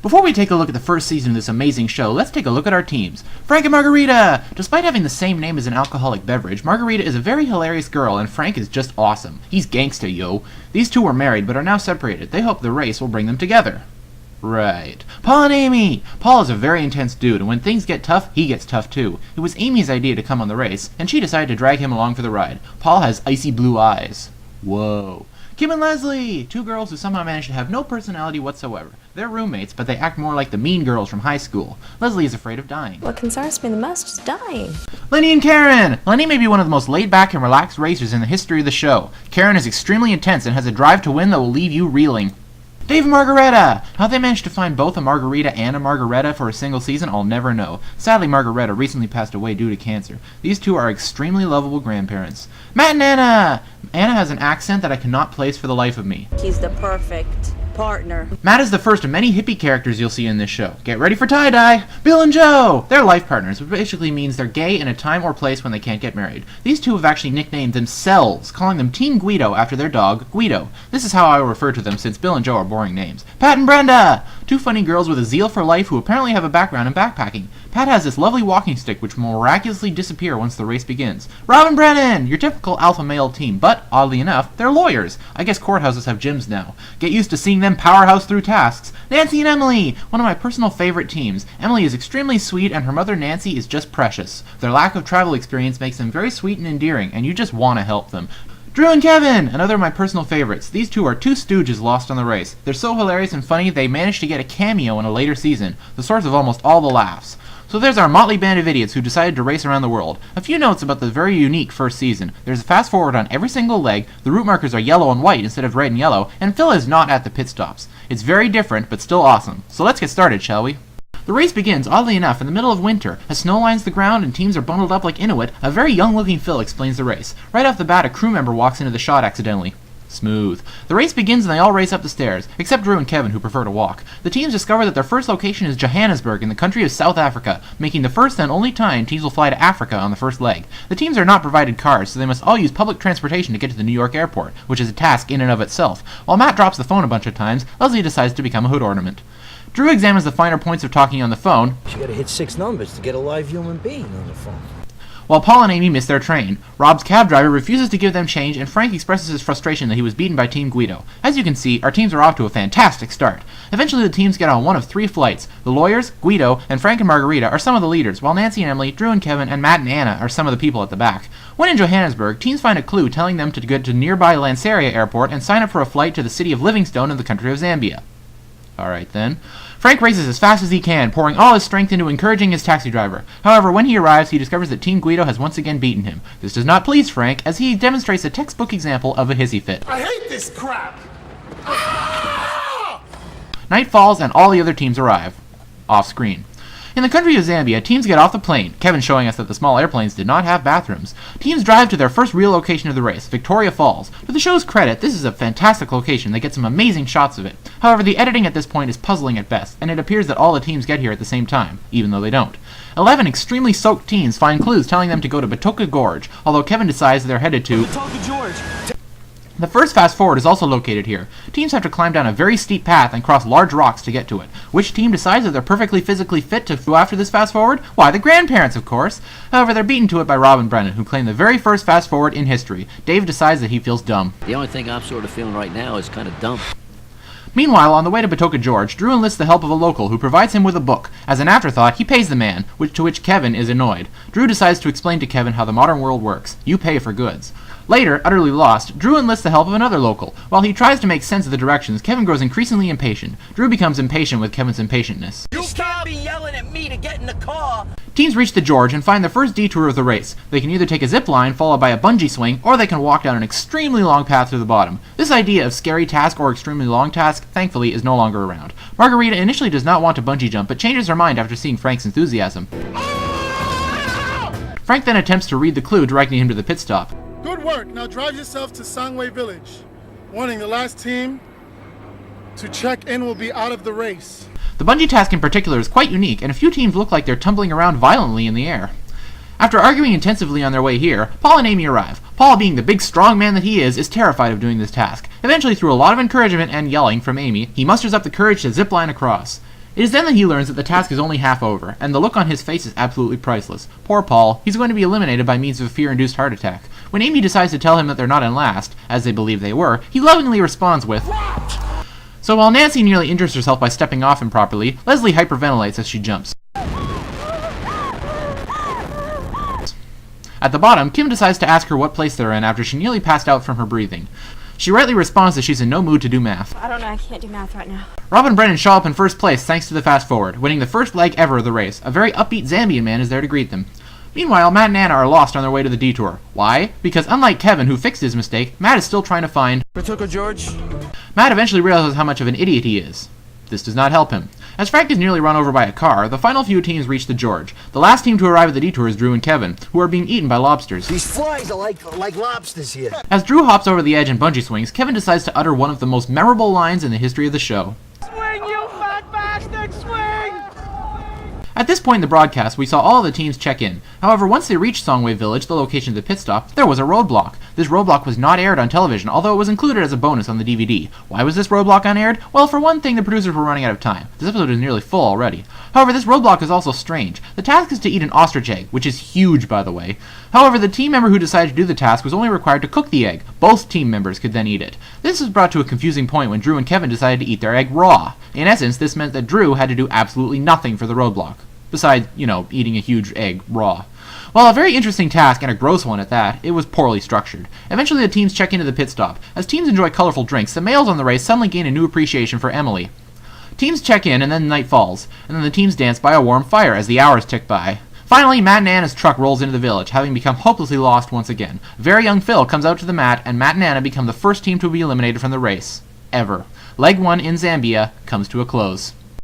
Before we take a look at the first season of this amazing show, let's take a look at our teams. Frank and Margarita! Despite having the same name as an alcoholic beverage, Margarita is a very hilarious girl and Frank is just awesome. He's gangsta, yo. These two were married but are now separated. They hope the race will bring them together. Right. Paul and Amy! Paul is a very intense dude, and when things get tough, he gets tough too. It was Amy's idea to come on the race, and she decided to drag him along for the ride. Paul has icy blue eyes. Whoa. Kim and Leslie! Two girls who somehow manage to have no personality whatsoever. They're roommates, but they act more like the mean girls from high school. Leslie is afraid of dying. What concerns me the most is dying. Lenny and Karen! Lenny may be one of the most laid-back and relaxed racers in the history of the show. Karen is extremely intense and has a drive to win that will leave you reeling. Dave and Margaretta! How they managed to find both a Margarita and a Margaretta for a single season, I'll never know. Sadly, Margaretta recently passed away due to cancer. These two are extremely lovable grandparents. Matt and Anna! Anna has an accent that I cannot place for the life of me. He's the perfect partner. Matt is the first of many hippie characters you'll see in this show. Get ready for tie-dye! Bill and Joe! They're life partners, which basically means they're gay in a time or place when they can't get married. These two have actually nicknamed themselves, calling them Team Guido after their dog, Guido. This is how I will refer to them since Bill and Joe are boring names. Pat and Brenda! Two funny girls with a zeal for life who apparently have a background in backpacking. Pat has this lovely walking stick which will miraculously disappear once the race begins. Rob and Brennan! Your typical alpha male team, but, oddly enough, they're lawyers. I guess courthouses have gyms now. Get used to seeing them powerhouse through tasks. Nancy and Emily! One of my personal favorite teams. Emily is extremely sweet and her mother Nancy is just precious. Their lack of travel experience makes them very sweet and endearing, and you just want to help them. Drew and Kevin! Another of my personal favorites. These two are two stooges lost on the race. They're so hilarious and funny they managed to get a cameo in a later season, the source of almost all the laughs. So there's our motley band of idiots who decided to race around the world. A few notes about the very unique first season. There's a fast forward on every single leg, the route markers are yellow and white instead of red and yellow, and Phil is not at the pit stops. It's very different, but still awesome. So let's get started, shall we? The race begins, oddly enough, in the middle of winter. As snow lines the ground and teams are bundled up like Inuit, a very young-looking Phil explains the race. Right off the bat, a crew member walks into the shot accidentally. Smooth. The race begins and they all race up the stairs, except Drew and Kevin who prefer to walk. The teams discover that their first location is Johannesburg in the country of South Africa, making the first and only time teams will fly to Africa on the first leg. The teams are not provided cars, so they must all use public transportation to get to the New York airport, which is a task in and of itself. While Matt drops the phone a bunch of times, Leslie decides to become a hood ornament. Drew examines the finer points of talking on the phone. You gotta hit 6 numbers to get a live human being on the phone. While Paul and Amy miss their train, Rob's cab driver refuses to give them change and Frank expresses his frustration that he was beaten by Team Guido. As you can see, our teams are off to a fantastic start. Eventually the teams get on one of 3 flights. The lawyers, Guido, and Frank and Margarita are some of the leaders, while Nancy and Emily, Drew and Kevin, and Matt and Anna are some of the people at the back. When in Johannesburg, teams find a clue telling them to get to nearby Lanseria Airport and sign up for a flight to the city of Livingstone in the country of Zambia. Alright then. Frank races as fast as he can, pouring all his strength into encouraging his taxi driver. However, when he arrives, he discovers that Team Guido has once again beaten him. This does not please Frank, as he demonstrates a textbook example of a hissy fit. I hate this crap! Night falls and all the other teams arrive. Off screen. In the country of Zambia, teams get off the plane, Kevin showing us that the small airplanes did not have bathrooms. Teams drive to their first real location of the race, Victoria Falls. To the show's credit, this is a fantastic location. They get some amazing shots of it. However, the editing at this point is puzzling at best, and it appears that all the teams get here at the same time, even though they don't. 11 extremely soaked teens find clues telling them to go to Batoka Gorge, although Kevin decides they're headed to Batoka Gorge! The first fast forward is also located here. Teams have to climb down a very steep path and cross large rocks to get to it. Which team decides that they're perfectly physically fit to go after this fast forward? Why, the grandparents, of course. However, they're beaten to it by Rob and Brennan, who claim the very first fast forward in history. Dave decides that he feels dumb. The only thing I'm sort of feeling right now is kind of dumb. Meanwhile, on the way to Batoka Gorge, Drew enlists the help of a local who provides him with a book. As an afterthought, he pays the man, to which Kevin is annoyed. Drew decides to explain to Kevin how the modern world works. You pay for goods. Later, utterly lost, Drew enlists the help of another local. While he tries to make sense of the directions, Kevin grows increasingly impatient. Drew becomes impatient with Kevin's impatientness. You can't be yelling at me to get in the car! Teams reach the Gorge and find the first detour of the race. They can either take a zip line followed by a bungee swing, or they can walk down an extremely long path to the bottom. This idea of scary task or extremely long task, thankfully, is no longer around. Margarita initially does not want to bungee jump, but changes her mind after seeing Frank's enthusiasm. Frank then attempts to read the clue directing him to the pit stop. Good work. Now drive yourself to Sangwe Village. Warning, the last team to check in will be out of the race. The bungee task in particular is quite unique, and a few teams look like they're tumbling around violently in the air. After arguing intensively on their way here, Paul and Amy arrive. Paul, being the big strong man that he is terrified of doing this task. Eventually, through a lot of encouragement and yelling from Amy, he musters up the courage to zip line across. It is then that he learns that the task is only half over, and the look on his face is absolutely priceless. Poor Paul, he's going to be eliminated by means of a fear-induced heart attack. When Amy decides to tell him that they're not in last, as they believe they were, he lovingly responds with, So while Nancy nearly injures herself by stepping off improperly, Leslie hyperventilates as she jumps. At the bottom, Kim decides to ask her what place they're in after she nearly passed out from her breathing. She rightly responds that she's in no mood to do math. I don't know, I can't do math right now. Rob and Brennan show up in first place thanks to the fast forward, winning the first leg ever of the race. A very upbeat Zambian man is there to greet them. Meanwhile, Matt and Anna are lost on their way to the detour. Why? Because unlike Kevin, who fixed his mistake, Matt is still trying to find... Patuca George? Matt eventually realizes how much of an idiot he is. This does not help him. As Frank is nearly run over by a car, the final few teams reach the George. The last team to arrive at the detour is Drew and Kevin, who are being eaten by lobsters. These flies are like lobsters here. As Drew hops over the edge and bungee swings, Kevin decides to utter one of the most memorable lines in the history of the show. Swing, you fat bastard, swing! At this point in the broadcast, we saw all the teams check in. However, once they reached Songway Village, the location of the pit stop, there was a roadblock. This roadblock was not aired on television, although it was included as a bonus on the DVD. Why was this roadblock unaired? Well, for one thing, the producers were running out of time. This episode is nearly full already. However, this roadblock is also strange. The task is to eat an ostrich egg, which is huge, by the way. However, the team member who decided to do the task was only required to cook the egg. Both team members could then eat it. This was brought to a confusing point when Drew and Kevin decided to eat their egg raw. In essence, this meant that Drew had to do absolutely nothing for the roadblock. Besides, eating a huge egg raw. While a very interesting task, and a gross one at that, it was poorly structured. Eventually the teams check into the pit stop. As teams enjoy colorful drinks, the males on the race suddenly gain a new appreciation for Emily. Teams check in, and then night falls, and then the teams dance by a warm fire as the hours tick by. Finally, Matt and Anna's truck rolls into the village, having become hopelessly lost once again. Very young Phil comes out to the mat, and Matt and Anna become the first team to be eliminated from the race. Ever. Leg 1 in Zambia comes to a close.